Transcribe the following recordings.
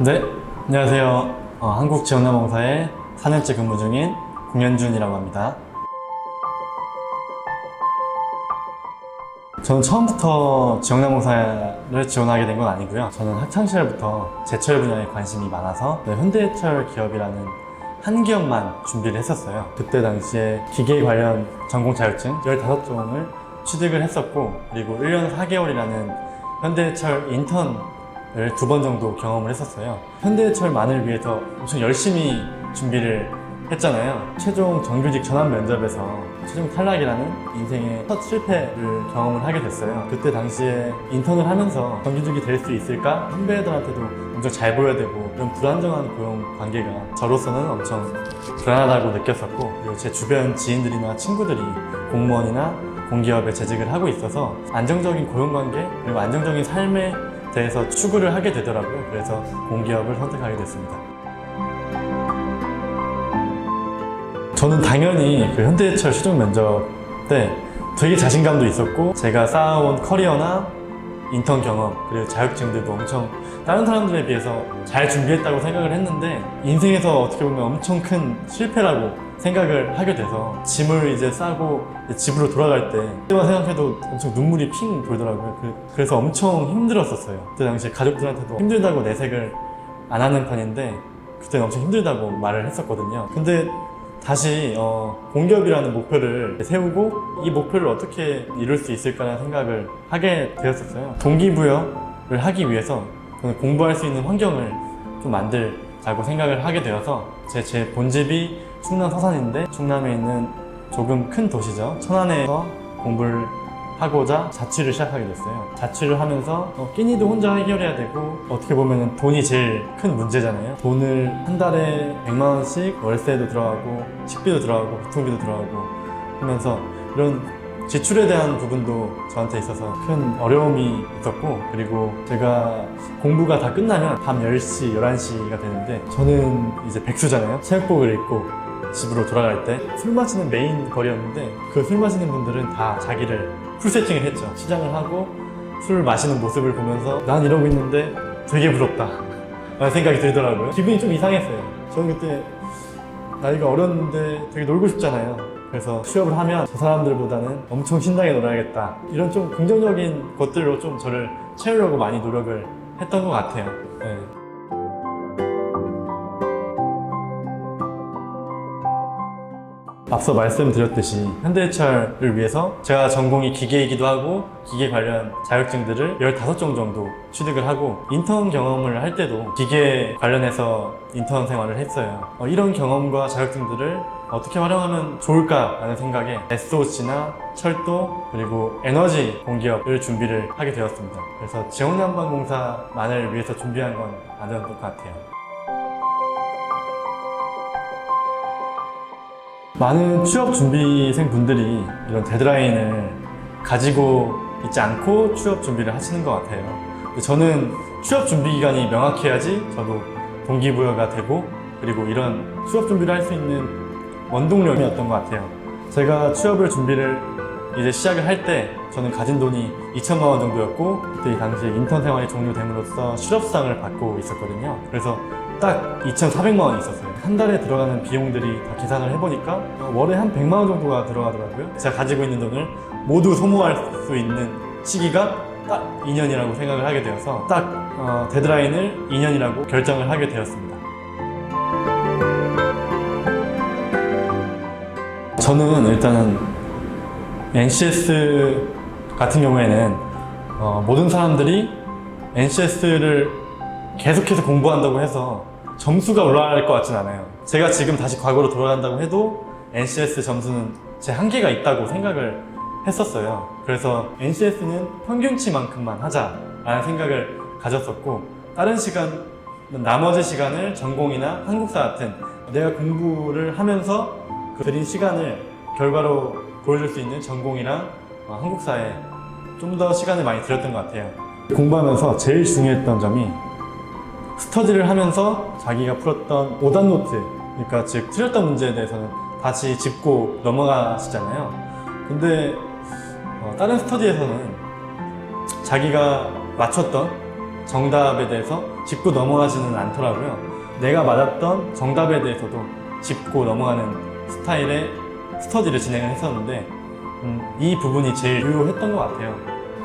네, 안녕하세요. 한국지원자봉사에 4년째 근무 중인 공현준이라고 합니다. 저는 처음부터 지원자봉사를 지원하게 된 건 아니고요. 저는 학창시절부터 제철 분야에 관심이 많아서 현대해철 기업이라는 한 기업만 준비를 했었어요. 그때 당시에 기계 관련 전공 자격증 15종을 취득을 했었고, 그리고 1년 4개월이라는 현대해철 인턴을 2번 정도 경험을 했었어요. 현대해철만을 위해서 엄청 열심히 준비를 했잖아요. 최종 정규직 전환 면접에서 최종 탈락이라는 인생의 첫 실패를 경험을 하게 됐어요. 그때 당시에 인턴을 하면서 정규직이 될 수 있을까? 선배들한테도 엄청 잘 보여야 되고, 이런 불안정한 고용 관계가 저로서는 엄청 불안하다고 느꼈었고, 그리고 제 주변 지인들이나 친구들이 공무원이나 공기업에 재직을 하고 있어서 안정적인 고용 관계 그리고 안정적인 삶에 대해서 추구를 하게 되더라고요. 그래서 공기업을 선택하게 됐습니다. 저는 당연히 그 현대해철 시중 면접 때 되게 자신감도 있었고, 제가 쌓아온 커리어나 인턴 경험 그리고 자격증들도 엄청 다른 사람들에 비해서 잘 준비했다고 생각을 했는데, 인생에서 어떻게 보면 엄청 큰 실패라고 생각을 하게 돼서 짐을 이제 싸고 집으로 돌아갈 때 그때만 생각해도 엄청 눈물이 핑 돌더라고요. 그래서 엄청 힘들었었어요. 그때 당시에 가족들한테도 힘들다고 내색을 안 하는 편인데, 그때는 엄청 힘들다고 말을 했었거든요. 근데 다시 공기업이라는 목표를 세우고 이 목표를 어떻게 이룰 수 있을까라는 생각을 하게 되었었어요. 동기부여를 하기 위해서 저는 공부할 수 있는 환경을 좀 만들자고 생각을 하게 되어서 제 본집이 충남 서산인데, 충남에 있는 조금 큰 도시죠. 천안에서 공부를 하고자 자취를 시작하게 됐어요. 자취를 하면서 끼니도 혼자 해결해야 되고, 어떻게 보면 돈이 제일 큰 문제잖아요. 돈을 한 달에 100만 원씩 월세도 들어가고 식비도 들어가고 교통비도 들어가고 하면서 이런 지출에 대한 부분도 저한테 있어서 큰 어려움이 있었고, 그리고 제가 공부가 다 끝나면 밤 10시, 11시가 되는데, 저는 이제 백수잖아요. 체육복을 입고 집으로 돌아갈 때 술 마시는 메인 거리였는데, 그 술 마시는 분들은 다 자기를 풀 세팅을 했죠. 시장을 하고 술 마시는 모습을 보면서 난 이러고 있는데 되게 부럽다 라는 생각이 들더라고요. 기분이 좀 이상했어요. 저는 그때 나이가 어렸는데 되게 놀고 싶잖아요. 그래서 취업을 하면 저 사람들보다는 엄청 신나게 놀아야겠다, 이런 좀 긍정적인 것들로 좀 저를 채우려고 많이 노력을 했던 것 같아요. 네. 앞서 말씀드렸듯이 현대해철을 위해서 제가 전공이 기계이기도 하고 기계 관련 자격증들을 15종 정도 취득을 하고, 인턴 경험을 할 때도 기계 관련해서 인턴 생활을 했어요. 이런 경험과 자격증들을 어떻게 활용하면 좋을까라는 생각에 SOC나 철도 그리고 에너지 공기업을 준비를 하게 되었습니다. 그래서 지원난방공사만을 위해서 준비한 건 아니었던 것 같아요. 많은 취업 준비생 분들이 이런 데드라인을 가지고 있지 않고 취업 준비를 하시는 것 같아요. 근데 저는 취업 준비 기간이 명확해야지 저도 동기부여가 되고, 그리고 이런 취업 준비를 할 수 있는 원동력이었던 것 같아요. 제가 취업을 준비를 이제 시작을 할 때 저는 가진 돈이 2천만 원 정도였고, 그때 당시에 인턴 생활이 종료됨으로써 실업수당을 받고 있었거든요. 그래서 딱 2,400만 원이 있었어요. 한 달에 들어가는 비용들이 다 계산을 해보니까 월에 한 100만 원 정도가 들어가더라고요. 제가 가지고 있는 돈을 모두 소모할 수 있는 시기가 딱 2년이라고 생각을 하게 되어서 딱 데드라인을 2년이라고 결정을 하게 되었습니다. 저는 일단은 NCS 같은 경우에는 모든 사람들이 NCS를 계속해서 공부한다고 해서 점수가 올라갈 것 같진 않아요. 제가 지금 다시 과거로 돌아간다고 해도 NCS 점수는 제 한계가 있다고 생각을 했었어요. 그래서 NCS는 평균치만큼만 하자라는 생각을 가졌었고, 다른 시간, 나머지 시간을 전공이나 한국사 같은 내가 공부를 하면서 그 들인 시간을 결과로 보여줄 수 있는 전공이랑 한국사에 좀 더 시간을 많이 들였던 것 같아요. 공부하면서 제일 중요했던 점이 스터디를 하면서 자기가 풀었던 오답 노트, 그러니까 즉 틀렸던 문제에 대해서는 다시 짚고 넘어가시잖아요. 근데 다른 스터디에서는 자기가 맞췄던 정답에 대해서 짚고 넘어가지는 않더라고요. 내가 맞았던 정답에 대해서도 짚고 넘어가는 스타일의 스터디를 진행을 했었는데 이 부분이 제일 유효했던 것 같아요.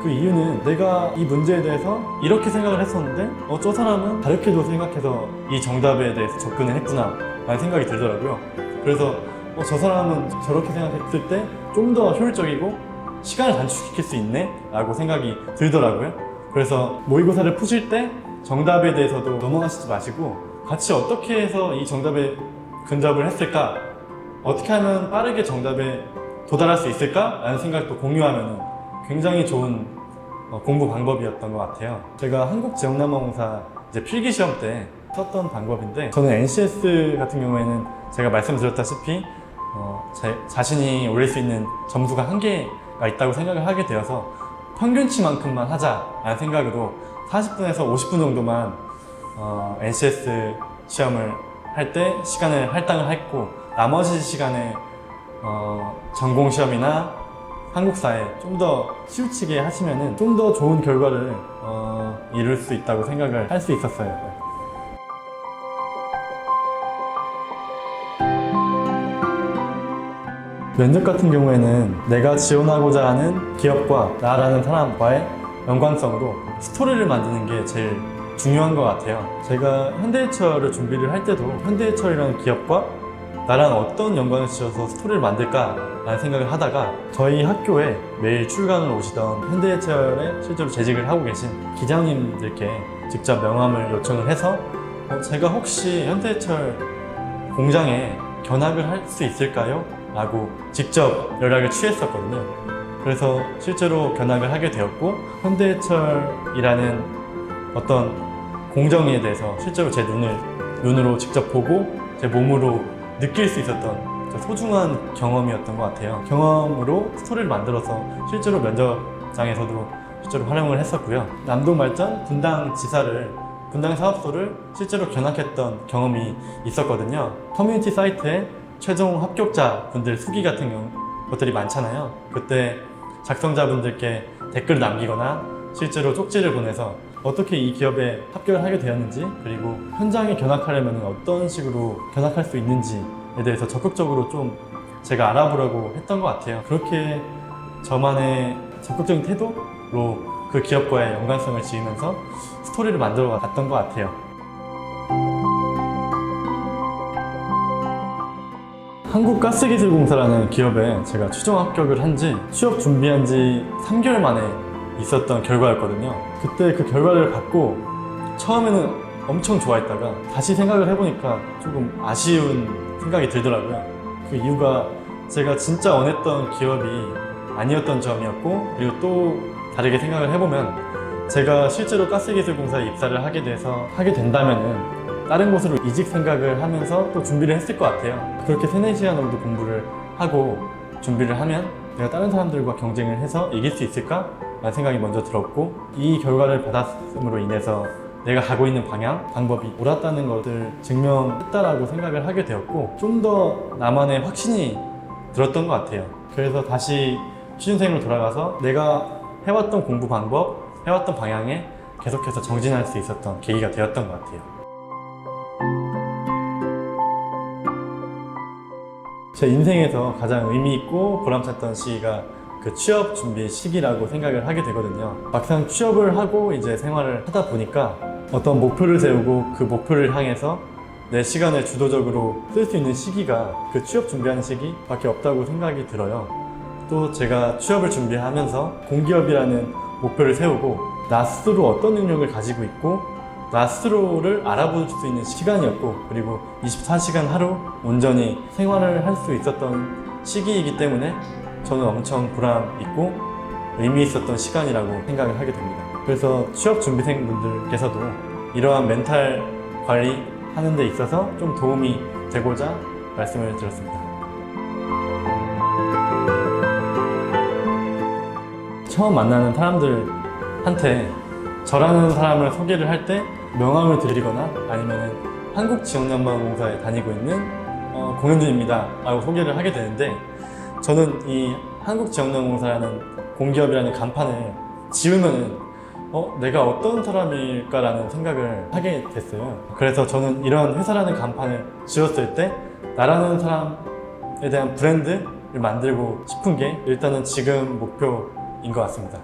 그 이유는 내가 이 문제에 대해서 이렇게 생각을 했었는데 저 사람은 다르게도 생각해서 이 정답에 대해서 접근을 했구나 라는 생각이 들더라고요. 그래서 저 사람은 저렇게 생각했을 때 좀 더 효율적이고 시간을 단축시킬 수 있네 라고 생각이 들더라고요. 그래서 모의고사를 푸실 때 정답에 대해서도 넘어가시지 마시고 같이 어떻게 해서 이 정답에 근접을 했을까, 어떻게 하면 빠르게 정답에 도달할 수 있을까 라는 생각도 공유하면 굉장히 좋은 공부 방법이었던 것 같아요. 제가 한국지역난방공사 이제 필기시험 때 썼던 방법인데, 저는 NCS 같은 경우에는 제가 말씀드렸다시피 제 자신이 올릴 수 있는 점수가 한계가 있다고 생각을 하게 되어서 평균치만큼만 하자라는 생각으로 40분에서 50분 정도만 NCS 시험을 할 때 시간을 할당을 했고, 나머지 시간에 전공 시험이나 한국사에 좀 더 치우치게 하시면은 좀 더 좋은 결과를 이룰 수 있다고 생각을 할 수 있었어요. 면접 같은 경우에는 내가 지원하고자 하는 기업과 나라는 사람과의 연관성으로 스토리를 만드는 게 제일 중요한 것 같아요. 제가 현대해처를 준비를 할 때도 현대해처라는 기업과 나랑 어떤 연관을 지어서 스토리를 만들까 라는 생각을 하다가 저희 학교에 매일 출강을 오시던 현대해처에 실제로 재직을 하고 계신 기장님들께 직접 명함을 요청을 해서 제가 혹시 현대해철 공장에 견학을 할 수 있을까요? 라고 직접 연락을 취했었거든요. 그래서 실제로 견학을 하게 되었고, 현대해철이라는 어떤 공정에 대해서 실제로 제 눈으로 직접 보고 제 몸으로 느낄 수 있었던 소중한 경험이었던 것 같아요. 경험으로 스토리를 만들어서 실제로 면접장에서도 실제로 활용을 했었고요. 남동발전 분당 사업소를 실제로 견학했던 경험이 있었거든요. 커뮤니티 사이트에 최종 합격자 분들 후기 같은 것들이 많잖아요. 그때 작성자분들께 댓글을 남기거나 실제로 쪽지를 보내서 어떻게 이 기업에 합격을 하게 되었는지, 그리고 현장에 견학하려면 어떤 식으로 견학할 수 있는지에 대해서 적극적으로 좀 제가 알아보려고 했던 것 같아요. 그렇게 저만의 적극적인 태도로 그 기업과의 연관성을 지으면서 스토리를 만들어 갔던 것 같아요. 한국가스기술공사라는 기업에 제가 최종 합격을 한 지 취업 준비한 지 3개월 만에 있었던 결과였거든요. 그때 그 결과를 받고 처음에는 엄청 좋아했다가 다시 생각을 해보니까 조금 아쉬운 생각이 들더라고요. 그 이유가 제가 진짜 원했던 기업이 아니었던 점이었고, 그리고 또 다르게 생각을 해보면 제가 실제로 가스기술공사에 입사를 하게 된다면은 다른 곳으로 이직 생각을 하면서 또 준비를 했을 것 같아요. 그렇게 3-4시간 정도 공부를 하고 준비를 하면 내가 다른 사람들과 경쟁을 해서 이길 수 있을까? 라는 생각이 먼저 들었고, 이 결과를 받았음으로 인해서 내가 가고 있는 방법이 옳았다는 것을 증명했다라고 생각을 하게 되었고, 좀 더 나만의 확신이 들었던 것 같아요. 그래서 다시 취준생으로 돌아가서 내가 해왔던 공부 방법, 해왔던 방향에 계속해서 정진할 수 있었던 계기가 되었던 것 같아요. 제 인생에서 가장 의미 있고 보람찼던 시기가 그 취업 준비 시기라고 생각을 하게 되거든요. 막상 취업을 하고 이제 생활을 하다 보니까 어떤 목표를 세우고 그 목표를 향해서 내 시간을 주도적으로 쓸 수 있는 시기가 그 취업 준비하는 시기밖에 없다고 생각이 들어요. 또 제가 취업을 준비하면서 공기업이라는 목표를 세우고 나 스스로 어떤 능력을 가지고 있고 나 스스로를 알아볼 수 있는 시간이었고, 그리고 24시간 하루 온전히 생활을 할 수 있었던 시기이기 때문에 저는 엄청 보람 있고 의미 있었던 시간이라고 생각을 하게 됩니다. 그래서 취업 준비생분들께서도 이러한 멘탈 관리 하는 데 있어서 좀 도움이 되고자 말씀을 드렸습니다. 처음 만나는 사람들한테 저라는 사람을 소개를 할 때 명함을 드리거나 아니면 한국지역난방공사에 다니고 있는 공현준입니다 라고 소개를 하게 되는데, 저는 이 한국지역난방공사라는 공기업이라는 간판을 지우면은 내가 어떤 사람일까라는 생각을 하게 됐어요. 그래서 저는 이런 회사라는 간판을 지었을 때 나라는 사람에 대한 브랜드를 만들고 싶은 게 일단은 지금 목표인 것 같습니다.